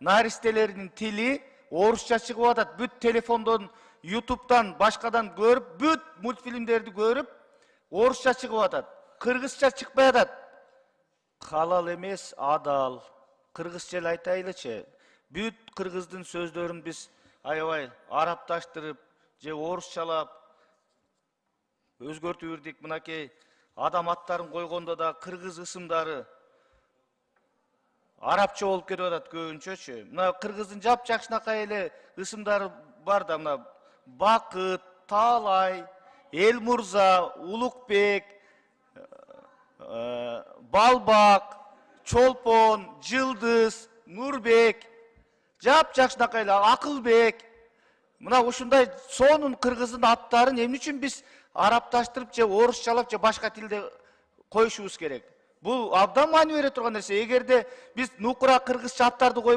наристелеринин тили орусча чыгып атат. Бүт телефондон, YouTube'dan, başkadan görüp, бүт мультфильмдерди көрүп, орусча чыгып атат. Кыргызча чыкпай атат. Халал эмес, адал. Кыргызча эле айтайлычы. Бүт кыргыздын сөздөрүн биз аябай арапташтырып, же орусчалап өзгөртүп бирдик. Мынакей адам аттарын койгондо да кыргыз ысымдары арапча болуп кетип атат көбүнчөчү. Мына кыргыздын жапжакшынакай эле ысымдары бар да, мына Бакыт, Таалай, Элмурза, Улукбек, Балбак, Чолпон, Жылдыз, Нурбек, жапжакшынакай эле Акылбек. Мына ушундай сонун кыргыздын аттарын эмне үчүн биз арапташтырып же орусчалап же башка тилде коюшубуз керек? Бул абдан маани бере турган нерсе. Эгерде биз нукура кыргызча аттарды коюп